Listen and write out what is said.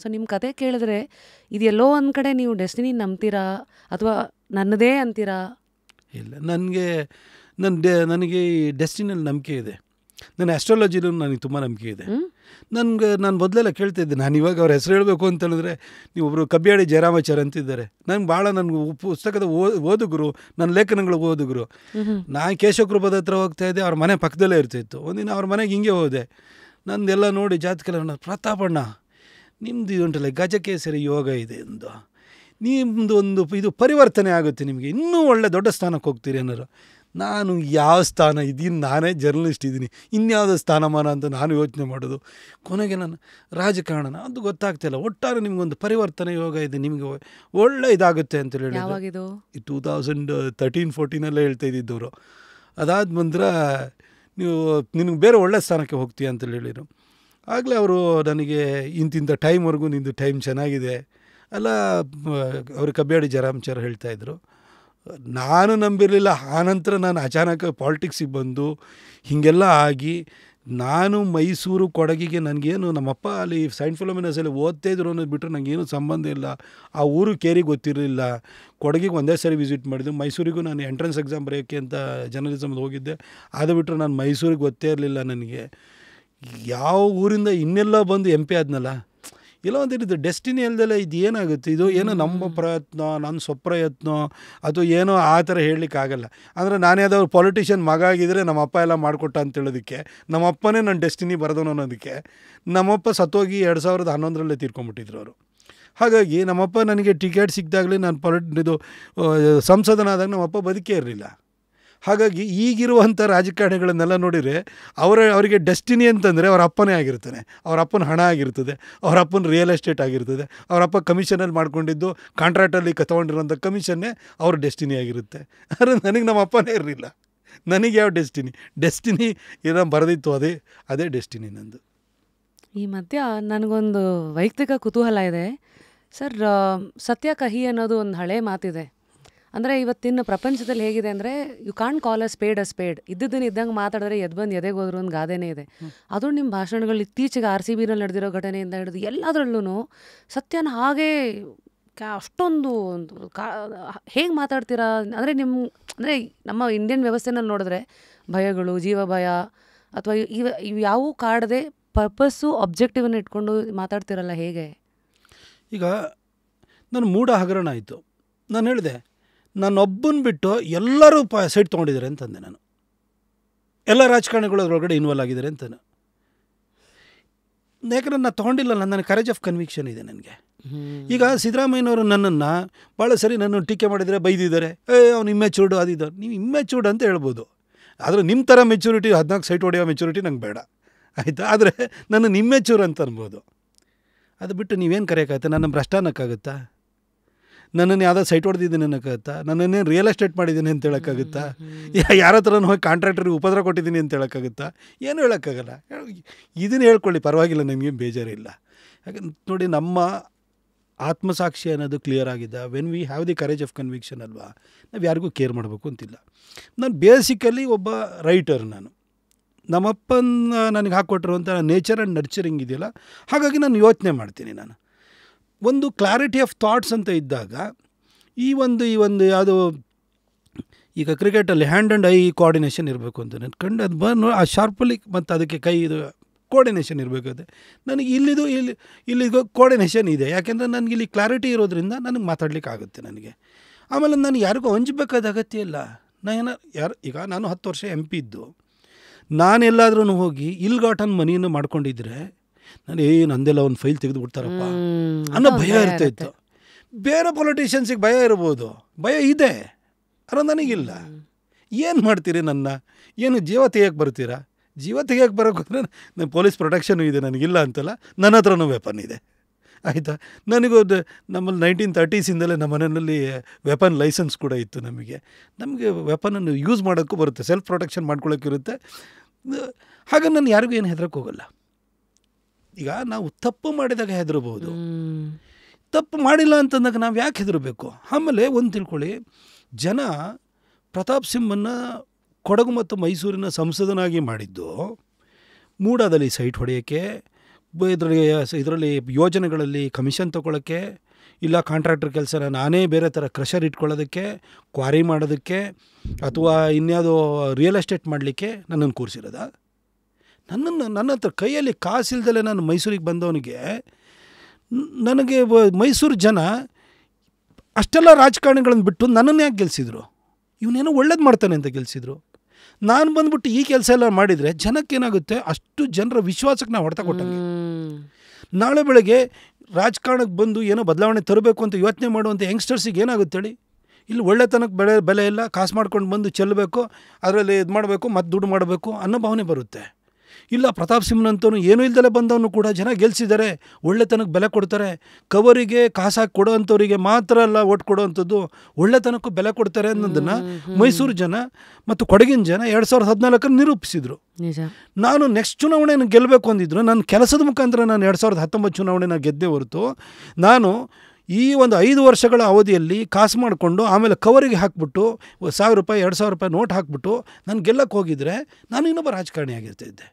So ನಿಮ್ಮ ಕತೆ ಕೇಳಿದ್ರೆ ಇದೆಲ್ಲೋ ಒಂದು ಕಡೆ ನೀವು ಡೆಸ್ಟಿನಿ ನಂಬ್ತೀರಾ ಅಥವಾ ನನ್ನದೇ ಅಂತೀರಾ? ಇಲ್ಲ, ನನಗೆ ಈ ಡೆಸ್ಟಿನಿಯಲ್ಲಿ ನಂಬಿಕೆ ಇದೆ. ನನ್ನ ಆಸ್ಟ್ರಾಲಜಿಲೂ ನನಗೆ ತುಂಬ ನಂಬಿಕೆ ಇದೆ. ನಾನು ಮೊದಲೆಲ್ಲ ಕೇಳ್ತಿದ್ದೆ. ನಾನು ಇವಾಗ ಅವ್ರ ಹೆಸರು ಹೇಳಬೇಕು ಅಂತ ಹೇಳಿದ್ರೆ, ನೀವು ಒಬ್ಬರು ಕಬ್ಬಿಯಾಡಿ ಜಯರಾಮಾಚಾರ್ಯ ಅಂತಿದ್ದಾರೆ. ನನಗೆ ಪುಸ್ತಕದ ಓದುಗರು, ನನ್ನ ಲೇಖನಗಳು ಓದುಗರು. ನಾನು ಕೇಶವಕೃಪದ ಹತ್ರ ಹೋಗ್ತಾ ಇದ್ದೆ, ಅವ್ರ ಮನೆ ಪಕ್ಕದಲ್ಲೇ ಇರ್ತಿತ್ತು. ಒಂದಿನ ಅವ್ರ ಮನೆಗೆ ಹಿಂಗೆ ಹೋದೆ. ನಂದೆಲ್ಲ ನೋಡಿ ಜಾತಕೆಲ್ಲ, ಪ್ರತಾಪಣ್ಣ ನಿಮ್ಮದು ಉಂಟಲ್ಲ ಗಜಕೇಸರಿ ಯೋಗ ಇದೆ ಎಂದು, ನಿಮ್ಮದು ಇದು ಪರಿವರ್ತನೆ ಆಗುತ್ತೆ, ನಿಮಗೆ ಇನ್ನೂ ಒಳ್ಳೆ ದೊಡ್ಡ ಸ್ಥಾನಕ್ಕೆ ಹೋಗ್ತೀರಿ ಅನ್ನೋರು. ನಾನು ಯಾವ ಸ್ಥಾನ ಇದ್ದೀನಿ, ನಾನೇ ಜರ್ನಲಿಸ್ಟ್ ಇದ್ದೀನಿ, ಇನ್ಯಾವುದೋ ಸ್ಥಾನಮಾನ ಅಂತ ನಾನು ಯೋಚನೆ ಮಾಡೋದು. ಕೊನೆಗೆ ನಾನು ರಾಜಕಾರಣ ಅದು ಗೊತ್ತಾಗ್ತಿಲ್ಲ. ಒಟ್ಟಾರೆ ನಿಮಗೊಂದು ಪರಿವರ್ತನೆ ಯೋಗ ಇದೆ, ನಿಮಗೆ ಒಳ್ಳೆ ಇದಾಗುತ್ತೆ ಅಂತ ಹೇಳಿ 2013-14 ಹೇಳ್ತಾ ಇದ್ದಿದ್ದವರು. ಅದಾದ ನಂತರ ನಿನಗೆ ಬೇರೆ ಒಳ್ಳೆ ಸ್ಥಾನಕ್ಕೆ ಹೋಗ್ತೀಯ ಅಂತೇಳಿ ಹೇಳಿದರು. ಆಗಲೇ ಅವರು ನನಗೆ ಇಂತಿಂಥ ಟೈಮ್ವರೆಗೂ ನಿಂದು ಟೈಮ್ ಚೆನ್ನಾಗಿದೆ ಅಲ್ಲ, ಅವರು ಕಬ್ಬಿಯಾಡಿ ಜಯರಾಮಾಚಾರ್ಯ ಹೇಳ್ತಾಯಿದ್ರು. ನಾನು ನಂಬಿರಲಿಲ್ಲ. ಆನಂತರ ನಾನು ಅಚಾನಕ ಪಾಲಿಟಿಕ್ಸಿಗೆ ಬಂದು ಹೀಗೆಲ್ಲ ಆಗಿ, ನಾನು ಮೈಸೂರು ಕೊಡಗಿಗೆ ನನಗೇನು, ನಮ್ಮಪ್ಪ ಅಲ್ಲಿ ಸೈಂಟ್ ಫಿಲೋಮಿನಾಸಲ್ಲಿ ಓದ್ತಾ ಇದ್ರು ಅನ್ನೋದು ಬಿಟ್ಟರೆ ನನಗೇನು ಸಂಬಂಧ ಇಲ್ಲ. ಆ ಊರು ಕೇರಿ ಗೊತ್ತಿರಲಿಲ್ಲ. ಕೊಡಗಿಗೆ ಒಂದೇ ಸರಿ ವಿಸಿಟ್ ಮಾಡಿದ್ದು. ಮೈಸೂರಿಗೂ ನಾನು ಎಂಟ್ರೆನ್ಸ್ ಎಕ್ಸಾಮ್ ಬರೆಯೋಕ್ಕೆ ಅಂತ ಜರ್ನಲಿಸಮ್ಗೆ ಹೋಗಿದ್ದೆ. ಅದು ಬಿಟ್ಟರೆ ನಾನು ಮೈಸೂರಿಗೆ ಗೊತ್ತೇ ಇರಲಿಲ್ಲ ನನಗೆ. ಯಾವ ಊರಿಂದ ಇನ್ನೆಲ್ಲ ಬಂದು MP ಆದ್ನಲ್ಲ, ಎಲ್ಲ ಒಂದಿದ್ದು ಡೆಸ್ಟಿನಿ ಅಲ್ದೆಲ್ಲ ಇದು ಏನಾಗುತ್ತೆ, ಇದು ಏನೋ ನಮ್ಮ ಪ್ರಯತ್ನ, ನನ್ನ ಸ್ವಪ್ರಯತ್ನ ಅಥವಾ ಏನೋ ಆ ಥರ ಹೇಳಲಿಕ್ಕಾಗಲ್ಲ. ಅಂದರೆ ನಾನೇ ಯಾವ್ದಾದ್ರು ಪೊಲಿಟಿಷಿಯನ್ ಮಗ ಆಗಿದ್ದರೆ ನಮ್ಮಪ್ಪ ಎಲ್ಲ ಮಾಡಿಕೊಟ್ಟ ಅಂತ ಹೇಳೋದಕ್ಕೆ, ನಮ್ಮಪ್ಪನೇ ನನ್ನ ಡೆಸ್ಟಿನಿ ಬರೆದವನು ಅನ್ನೋದಕ್ಕೆ. ನಮ್ಮಪ್ಪ ಸತ್ತೋಗಿ 2011 ತೀರ್ಕೊಂಡ್ಬಿಟ್ಟಿದ್ರು ಅವರು. ಹಾಗಾಗಿ ನಮ್ಮಪ್ಪ ನನಗೆ ಟಿಕೆಟ್ ಸಿಕ್ಕಿದಾಗಲೇ ನಾನು ಇದು ಸಂಸದನಾದಾಗ ನಮ್ಮಪ್ಪ ಬದುಕೇ ಇರಲಿಲ್ಲ. ಹಾಗಾಗಿ ಈಗಿರುವಂಥ ರಾಜಕಾರಣಿಗಳನ್ನೆಲ್ಲ ನೋಡಿದರೆ ಅವರಿಗೆ ಡೆಸ್ಟಿನಿ ಅಂತಂದರೆ ಅವರ ಅಪ್ಪನೇ ಆಗಿರ್ತಾನೆ. ಅವರ ಅಪ್ಪನ ಹಣ ಆಗಿರ್ತದೆ, ಅವರ ಅಪ್ಪನ ರಿಯಲ್ ಎಸ್ಟೇಟ್ ಆಗಿರ್ತದೆ, ಅವರಪ್ಪ ಕಮಿಷನಲ್ಲಿ ಮಾಡ್ಕೊಂಡಿದ್ದು ಕಾಂಟ್ರಾಕ್ಟಲ್ಲಿ ತೊಗೊಂಡಿರೋಂಥ ಕಮಿಷನ್ನೇ ಅವ್ರ ಡೆಸ್ಟಿನಿ ಆಗಿರುತ್ತೆ. ಆದರೆ ನನಗೆ ನಮ್ಮ ಅಪ್ಪನೇ ಇರಲಿಲ್ಲ. ನನಗೆ ಯಾವ ಡೆಸ್ಟಿನಿ ಏನೋ ಬರೆದಿತ್ತು, ಅದೇ ಡೆಸ್ಟಿನಿ ನಂದು. ಈ ಮಧ್ಯ ನನಗೊಂದು ವೈಯಕ್ತಿಕ ಕುತೂಹಲ ಇದೆ ಸರ್. ಸತ್ಯ ಕಹಿ ಅನ್ನೋದು ಒಂದು ಹಳೆ ಮಾತಿದೆ. ಅಂದರೆ ಇವತ್ತಿನ ಪ್ರಪಂಚದಲ್ಲಿ ಹೇಗಿದೆ ಅಂದರೆ, you can't call a spade ಇದ್ದದ್ದನ್ನು ಇದ್ದಂಗೆ ಮಾತಾಡಿದ್ರೆ ಎದ್ದು ಬಂದು ಎದೆಗೆ ಹೋದ್ರು ಒಂದು ಗಾದೆನೇ ಇದೆ. ಅದು ನಿಮ್ಮ ಭಾಷಣಗಳು ಇತ್ತೀಚೆಗೆ RCBನಲ್ಲಿ ನಡೆದಿರೋ ಘಟನೆಯಿಂದ ಹಿಡಿದು ಎಲ್ಲದರಲ್ಲೂ ಸತ್ಯನ ಹಾಗೇ ಅಷ್ಟೊಂದು ಹೇಗೆ ಮಾತಾಡ್ತೀರಾ? ಅಂದರೆ ನಮ್ಮ ಇಂಡಿಯನ್ ವ್ಯವಸ್ಥೆನಲ್ಲಿ ನೋಡಿದ್ರೆ ಭಯಗಳು, ಜೀವ ಭಯ ಅಥವಾ ಇವು ಯಾವೂ ಕಾಡದೆ ಪರ್ಪಸ್ಸು ಆಬ್ಜೆಕ್ಟಿವನ್ನು ಇಟ್ಕೊಂಡು ಮಾತಾಡ್ತಿರಲ್ಲ, ಹೇಗೆ? ಈಗ ನಾನು ಮೂಢ ಹಗರಣ ಆಯಿತು. ನಾನು ಹೇಳಿದೆ, ನಾನೊಬ್ಬನ ಬಿಟ್ಟು ಎಲ್ಲರೂ ಸೈಟ್ ತೊಗೊಂಡಿದ್ದಾರೆ ಅಂತಂದೆ. ನಾನು ಎಲ್ಲ ರಾಜಕಾರಣಿಗಳು ಅದರೊಳಗಡೆ ಇನ್ವಾಲ್ವ್ ಆಗಿದ್ದಾರೆ ಅಂತ. ಯಾಕಂದ್ರೆ ನಾನು ತೊಗೊಂಡಿಲ್ಲ, ನನಗೆ ಕರೇಜ್ ಆಫ್ ಕನ್ವಿಕ್ಷನ್ ಇದೆ ನನಗೆ. ಈಗ ಸಿದ್ದರಾಮಯ್ಯನವರು ನನ್ನನ್ನು ಭಾಳ ಸರಿ ನನ್ನನ್ನು ಟೀಕೆ ಮಾಡಿದರೆ, ಬೈದಿದ್ದಾರೆ, ಅವ್ನು ಇಮ್ಮೆಚೂರ್ಡು ಅದಿದ್ದು. ನೀವು ಇಮ್ಮೆಚೂರ್ಡ್ ಅಂತ ಹೇಳ್ಬೋದು, ಆದರೆ ನಿಮ್ಮ ಥರ ಮೆಚೂರಿಟಿ 14 ಸೈಟ್ ಹೊಡೆಯೋ ಮೆಚೂರಿಟಿ ನಂಗೆ ಬೇಡ, ಆಯಿತಾ? ಆದರೆ ನನ್ನ ಇಮ್ಮೆಚೂರ್ ಅಂತ ಅನ್ಬೋದು. ಅದು ಬಿಟ್ಟು ನೀವೇನು ಕರೆಯೋಕ್ಕಾಗುತ್ತೆ? ನನ್ನ ಭ್ರಷ್ಟ ಅನ್ನೋಕ್ಕಾಗುತ್ತಾ? ನನ್ನನ್ನು ಯಾವುದೋ ಸೈಟ್ ಹೊಡೆದಿದ್ದೀನಿ ಅನ್ನೋಕ್ಕಾಗುತ್ತಾ? ನನ್ನನ್ನೇನು ರಿಯಲ್ ಎಸ್ಟೇಟ್ ಮಾಡಿದ್ದೀನಿ ಅಂತ ಹೇಳೋಕ್ಕಾಗುತ್ತಾ? ಯಾರ ಹತ್ರನೂ ಹೋಗಿ ಕಾಂಟ್ರಾಕ್ಟರಿಗೆ ಉಪದ್ರ ಕೊಟ್ಟಿದ್ದೀನಿ ಅಂತ ಹೇಳೋಕ್ಕಾಗುತ್ತಾ? ಏನು ಹೇಳೋಕ್ಕಾಗಲ್ಲ. ಇದನ್ನು ಹೇಳ್ಕೊಳ್ಳಿ, ಪರವಾಗಿಲ್ಲ, ನನಗೆ ಬೇಜಾರಿಲ್ಲ. ಯಾಕಂದ್ರೆ ನೋಡಿ, ನಮ್ಮ ಆತ್ಮಸಾಕ್ಷಿ ಅನ್ನೋದು ಕ್ಲಿಯರ್ ಆಗಿದೆ. When we have the courage of conviction ಅಲ್ವಾ, ನಾವು ಯಾರಿಗೂ ಕೇರ್ ಮಾಡಬೇಕು ಅಂತಿಲ್ಲ. ನಾನು ಬೇಸಿಕಲಿ ಒಬ್ಬ ರೈಟರ್. ನಮ್ಮಪ್ಪನ ನನಗೆ ಹಾಕ್ಕೊಟ್ಟಿರುವಂಥ ನೇಚರ್ ಆ್ಯಂಡ್ ನರ್ಚರಿಂಗ್ ಇದೆಯಲ್ಲ, ಹಾಗಾಗಿ ನಾನು ಯೋಚನೆ ಮಾಡ್ತೀನಿ. ನಾನು ಒಂದು ಕ್ಲಾರಿಟಿ ಆಫ್ ಥಾಟ್ಸ್ ಅಂತ ಇದ್ದಾಗ ಈ ಒಂದು ಯಾವುದು ಈಗ ಕ್ರಿಕೆಟಲ್ಲಿ ಹ್ಯಾಂಡ್ ಆ್ಯಂಡ್ ಐ ಕೋಆರ್ಡಿನೇಷನ್ ಇರಬೇಕು ಅಂತ ನಾನು ಕಂಡು, ಅದು ಆ ಶಾರ್ಪಲ್ಲಿ ಮತ್ತು ಅದಕ್ಕೆ ಕೈ ಇದು ಕೋಆರ್ಡಿನೇಷನ್ ಇರಬೇಕಾಗುತ್ತೆ. ನನಗೆ ಇಲ್ಲಿಗೂ ಕೋಆರ್ಡಿನೇಷನ್ ಇದೆ. ಯಾಕೆಂದರೆ ನನಗಿಲ್ಲಿ ಕ್ಲಾರಿಟಿ ಇರೋದ್ರಿಂದ ನನಗೆ ಮಾತಾಡ್ಲಿಕ್ಕೆ ಆಗುತ್ತೆ ನನಗೆ. ಆಮೇಲೆ ನಾನು ಯಾರಿಗೂ ಹಂಚಬೇಕಾದ ಅಗತ್ಯ ಇಲ್ಲ. ಈಗ ನಾನು 10 ವರ್ಷ MP ಇದ್ದು, ನಾನೆಲ್ಲಾದ್ರೂ ಹೋಗಿ ಇಲ್ಗಾಟನ್ ಮನಿಯನ್ನು ಮಾಡ್ಕೊಂಡಿದ್ರೆ ನಾನು ನಂದೆಲ್ಲ ಒಂದು ಫೈಲ್ ತೆಗೆದು ಬಿಡ್ತಾರಪ್ಪ ಅನ್ನೋ ಭಯ ಇರ್ತಾಯಿತ್ತು. ಬೇರೆ ಪೊಲಿಟಿಷಿಯನ್ಸಿಗೆ ಭಯ ಇರ್ಬೋದು, ಭಯ ಇದೆ, ಅರ ನನಗಿಲ್ಲ. ಏನು ಮಾಡ್ತೀರಿ? ಏನು ಜೀವ ತೆಗಿಯೋಕ್ಕೆ ಬರ್ತೀರಾ? ಜೀವ ತೆಗಿಯೋಕ್ಕೆ ಬರೋಕ್ಕೋದ್ರೆ ನನ್ನ ಪೊಲೀಸ್ ಪ್ರೊಟೆಕ್ಷನು ಇದೆ, ನನಗಿಲ್ಲ ಅಂತಲ್ಲ. ನನ್ನ ಹತ್ರನೂ ವೆಪನ್ ಇದೆ, ಆಯಿತಾ? ನನಗೂ ನಮ್ಮಲ್ಲಿ 1930s ನಮ್ಮ ಮನೆಯಲ್ಲಿ ವೆಪನ್ ಲೈಸೆನ್ಸ್ ಕೂಡ ಇತ್ತು. ನಮಗೆ ವೆಪನನ್ನು ಯೂಸ್ ಮಾಡೋಕ್ಕೂ ಬರುತ್ತೆ, ಸೆಲ್ಫ್ ಪ್ರೊಟೆಕ್ಷನ್ ಮಾಡ್ಕೊಳ್ಳೋಕ್ಕಿರುತ್ತೆ. ಹಾಗೆ ನಾನು ಯಾರಿಗೂ ಏನು ಹೆದರಕ್ಕೆ ಹೋಗಲ್ಲ. ಈಗ ನಾವು ತಪ್ಪು ಮಾಡಿದಾಗ ಹೆದರಬಹುದು, ತಪ್ಪು ಮಾಡಿಲ್ಲ ಅಂತಂದಾಗ ನಾವು ಯಾಕೆ ಹೆದರಬೇಕು? ಆಮೇಲೆ ಒಂದು ತಿಳ್ಕೊಳ್ಳಿ, ಜನ ಪ್ರತಾಪ್ ಸಿಂಹನ್ನು ಕೊಡಗು ಮತ್ತು ಮೈಸೂರಿನ ಸಂಸದನಾಗಿ ಮಾಡಿದ್ದು ಮೂಡಾದಲ್ಲಿ ಸೈಟ್ ಹೊಡೆಯೋಕ್ಕೆ, ಇದರಲ್ಲಿ ಯೋಜನೆಗಳಲ್ಲಿ ಕಮಿಷನ್ ತೊಗೊಳ್ಳೋಕ್ಕೆ, ಇಲ್ಲ ಕಾಂಟ್ರಾಕ್ಟರ್ ಕೆಲಸನ ನಾನೇ ಬೇರೆ ಥರ ಕ್ರಷರ್ ಇಟ್ಕೊಳ್ಳೋದಕ್ಕೆ, ಕ್ವಾರಿ ಮಾಡೋದಕ್ಕೆ, ಅಥವಾ ಇನ್ಯಾವುದೋ ರಿಯಲ್ ಎಸ್ಟೇಟ್ ಮಾಡಲಿಕ್ಕೆ ನನ್ನನ್ನು ಕೂರಿಸಿರೋದ? ನನ್ನ ಹತ್ರ ಕೈಯಲ್ಲಿ ಕಾಸಿಲ್ದಲೇ ನಾನು ಮೈಸೂರಿಗೆ ಬಂದವನಿಗೆ, ನನಗೆ ಮೈಸೂರು ಜನ ಅಷ್ಟೆಲ್ಲ ರಾಜಕಾರಣಿಗಳನ್ನು ಬಿಟ್ಟು ನನ್ನನ್ನು ಯಾಕೆ ಗೆಲ್ಲಿಸಿದ್ರು? ಇವನೇನೋ ಒಳ್ಳೇದು ಮಾಡ್ತಾನೆ ಅಂತ ಗೆಲ್ಲಿಸಿದ್ರು. ನಾನು ಬಂದ್ಬಿಟ್ಟು ಈ ಕೆಲಸ ಎಲ್ಲ ಮಾಡಿದರೆ ಜನಕ್ಕೇನಾಗುತ್ತೆ, ಅಷ್ಟು ಜನರ ವಿಶ್ವಾಸಕ್ಕೆ ನಾವು ಹೊಡೆತ ಕೊಟ್ಟಂಗೆ. ನಾಳೆ ಬೆಳಗ್ಗೆ ರಾಜಕಾರಣಕ್ಕೆ ಬಂದು ಏನೋ ಬದಲಾವಣೆ ತರಬೇಕು ಅಂತ ಯೋಚನೆ ಮಾಡುವಂಥ ಯಂಗ್ಸ್ಟರ್ಸಿಗೆ ಏನಾಗುತ್ತೆ ಹೇಳಿ? ಇಲ್ಲಿ ಒಳ್ಳೆತನಕ್ಕೆ ಬೆಲೆ ಇಲ್ಲ, ಕಾಸು ಮಾಡ್ಕೊಂಡು ಬಂದು ಚೆಲ್ಲಬೇಕು, ಅದರಲ್ಲಿ ಇದು ಮಾಡಬೇಕು, ಮತ್ತು ದುಡ್ಡು ಮಾಡಬೇಕು ಅನ್ನೋ ಭಾವನೆ ಬರುತ್ತೆ. ಇಲ್ಲ, ಪ್ರತಾಪ್ ಸಿಂಹನಂತೂ ಏನೂ ಇಲ್ದಲೇ ಬಂದವನು ಕೂಡ ಜನ ಗೆಲ್ಲಿಸಿದ್ದಾರೆ, ಒಳ್ಳೆತನಕ್ಕೆ ಬೆಲೆ ಕೊಡ್ತಾರೆ. ಕವರಿಗೆ ಕಾಸು ಹಾಕಿ ಕೊಡೋವಂಥವ್ರಿಗೆ ಮಾತ್ರ ಅಲ್ಲ ಓಟ್ ಕೊಡೋವಂಥದ್ದು, ಒಳ್ಳೆತನಕ್ಕೂ ಬೆಲೆ ಕೊಡ್ತಾರೆ ಅನ್ನೋದನ್ನು ಮೈಸೂರು ಜನ ಮತ್ತು ಕೊಡಗಿನ ಜನ 2014 ನಿರೂಪಿಸಿದರು. ನಾನು ನೆಕ್ಸ್ಟ್ ಚುನಾವಣೆಯನ್ನು ಗೆಲ್ಲಬೇಕು ಅಂದಿದ್ರು. ನನ್ನ ಕೆಲಸದ ಮುಖಾಂತರ ನಾನು 2019 ಚುನಾವಣೆನ ಗೆದ್ದೆ ಹೊರತು, ನಾನು ಈ ಒಂದು 5 ವರ್ಷಗಳ ಅವಧಿಯಲ್ಲಿ ಕಾಸು ಮಾಡಿಕೊಂಡು ಆಮೇಲೆ ಕವರಿಗೆ ಹಾಕ್ಬಿಟ್ಟು 1000 ರೂಪಾಯಿ 2000 ರೂಪಾಯಿ ನೋಟ್ ಹಾಕ್ಬಿಟ್ಟು ನಾನು ಗೆಲ್ಲಕ್ಕೆ ಹೋಗಿದ್ರೆ ನಾನು ಇನ್ನೊಬ್ಬ ರಾಜಕಾರಣಿ ಆಗಿರ್ತಿದ್ದೆ.